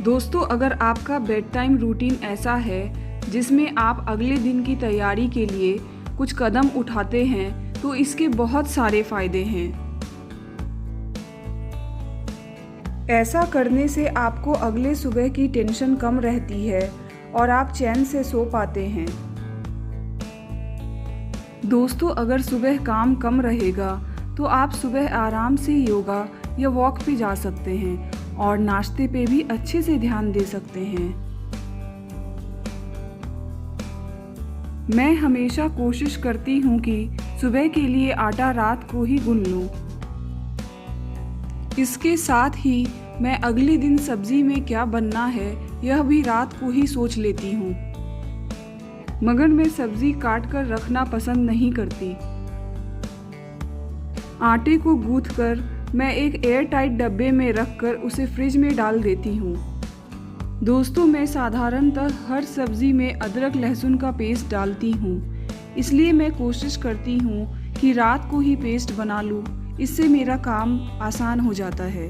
दोस्तों, अगर आपका बेड टाइम रूटीन ऐसा है जिसमें आप अगले दिन की तैयारी के लिए कुछ कदम उठाते हैं तो इसके बहुत सारे फायदे हैं। ऐसा करने से आपको अगले सुबह की टेंशन कम रहती है और आप चैन से सो पाते हैं। दोस्तों, अगर सुबह काम कम रहेगा तो आप सुबह आराम से योगा या वॉक पे जा सकते हैं और नाश्ते पे भी अच्छे से ध्यान दे सकते हैं। मैं हमेशा कोशिश करती हूँ कि सुबह के लिए आटा रात को ही गूंथ लूँ। इसके साथ ही मैं अगले दिन सब्जी में क्या बनना है यह भी रात को ही सोच लेती हूँ, मगर मैं सब्जी काट कर रखना पसंद नहीं करती। आटे को गूंथकर मैं एक एयर टाइट डब्बे में रखकर उसे फ्रिज में डाल देती हूँ। दोस्तों, मैं साधारणतः हर सब्जी में अदरक लहसुन का पेस्ट डालती हूँ, इसलिए मैं कोशिश करती हूँ कि रात को ही पेस्ट बना लूँ। इससे मेरा काम आसान हो जाता है।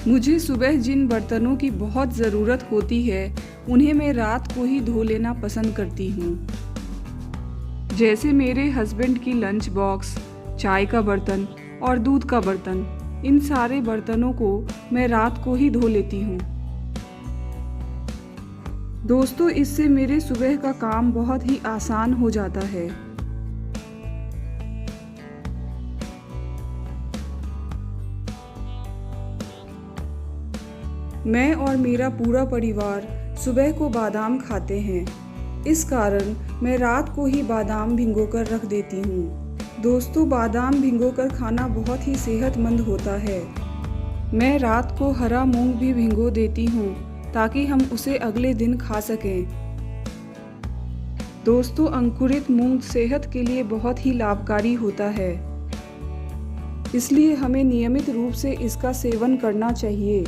मुझे सुबह जिन बर्तनों की बहुत ज़रूरत होती है उन्हें मैं रात को ही धो लेना पसंद करती हूँ, जैसे मेरे हस्बैंड की लंच बॉक्स, चाय का बर्तन और दूध का बर्तन। इन सारे बर्तनों को मैं रात को ही धो लेती हूँ। दोस्तों, इससे मेरे सुबह का काम बहुत ही आसान हो जाता है। मैं और मेरा पूरा परिवार सुबह को बादाम खाते हैं, इस कारण मैं रात को ही बादाम भिगोकर रख देती हूँ। दोस्तों, बादाम भिगोकर खाना बहुत ही सेहतमंद होता है। मैं रात को हरा मूंग भी भिगो देती हूँ ताकि हम उसे अगले दिन खा सकें। दोस्तों, अंकुरित मूंग सेहत के लिए बहुत ही लाभकारी होता है, इसलिए हमें नियमित रूप से इसका सेवन करना चाहिए।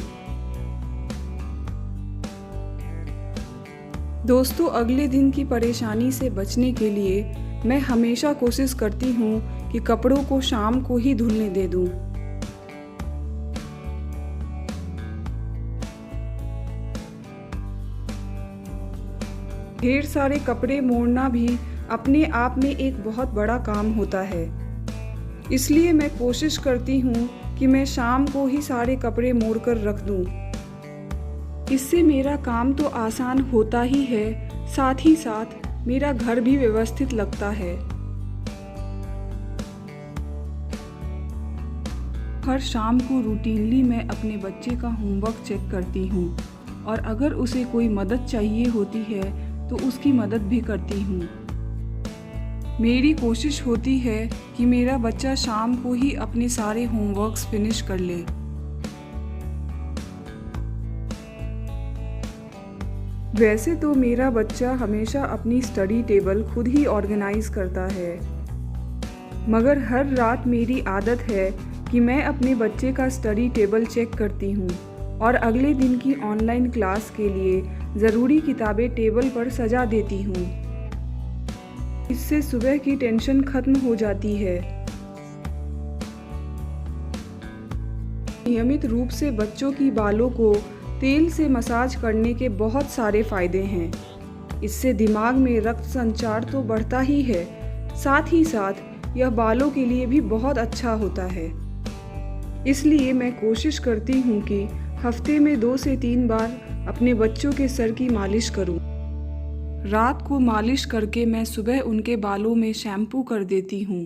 दोस्तों, अगले दिन की परेशानी से बचने के लिए मैं हमेशा कोशिश करती हूँ कि कपड़ों को शाम को ही धुलने दे दूँ। ढेर सारे कपड़े मोड़ना भी अपने आप में एक बहुत बड़ा काम होता है, इसलिए मैं कोशिश करती हूँ कि मैं शाम को ही सारे कपड़े मोड़कर रख दूँ। इससे मेरा काम तो आसान होता ही है, साथ ही साथ मेरा घर भी व्यवस्थित लगता है। हर शाम को रूटीनली मैं अपने बच्चे का होमवर्क चेक करती हूँ और अगर उसे कोई मदद चाहिए होती है तो उसकी मदद भी करती हूँ। मेरी कोशिश होती है कि मेरा बच्चा शाम को ही अपने सारे होमवर्क्स फिनिश कर ले। वैसे तो मेरा बच्चा हमेशा अपनी स्टडी टेबल खुद ही ऑर्गेनाइज करता है, मगर हर रात मेरी आदत है कि मैं अपने बच्चे का स्टडी टेबल चेक करती हूँ और अगले दिन की ऑनलाइन क्लास के लिए ज़रूरी किताबें टेबल पर सजा देती हूँ। इससे सुबह की टेंशन खत्म हो जाती है। नियमित रूप से बच्चों की बालों को तेल से मसाज करने के बहुत सारे फायदे हैं। इससे दिमाग में रक्त संचार तो बढ़ता ही है, साथ ही साथ यह बालों के लिए भी बहुत अच्छा होता है। इसलिए मैं कोशिश करती हूँ कि हफ्ते में 2 से 3 बार अपने बच्चों के सर की मालिश करूँ। रात को मालिश करके मैं सुबह उनके बालों में शैम्पू कर देती हूँ।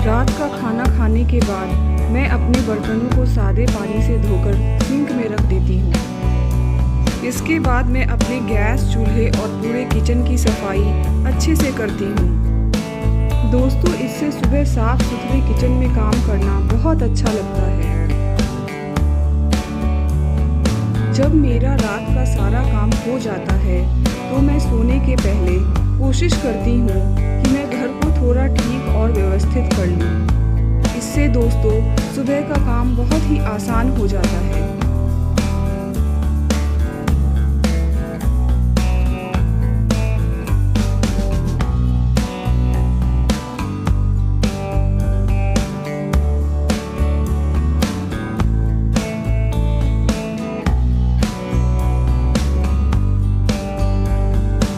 रात का खाना खाने के बाद मैं अपने बर्तनों को सादे पानी से धोकर सिंक में रख देती हूँ। इसके बाद मैं अपने गैस, चूल्हे और पूरे किचन की सफाई अच्छे से करती हूँ। दोस्तों, इससे सुबह साफ सुथरे किचन में काम करना बहुत अच्छा लगता है। जब मेरा रात का सारा काम हो जाता है तो मैं सोने के पहले कोशिश करती हूँ कि मैं घर को थोड़ा ठीक और व्यवस्थित कर लूँ। इससे दोस्तों सुबह का काम बहुत ही आसान हो जाता है।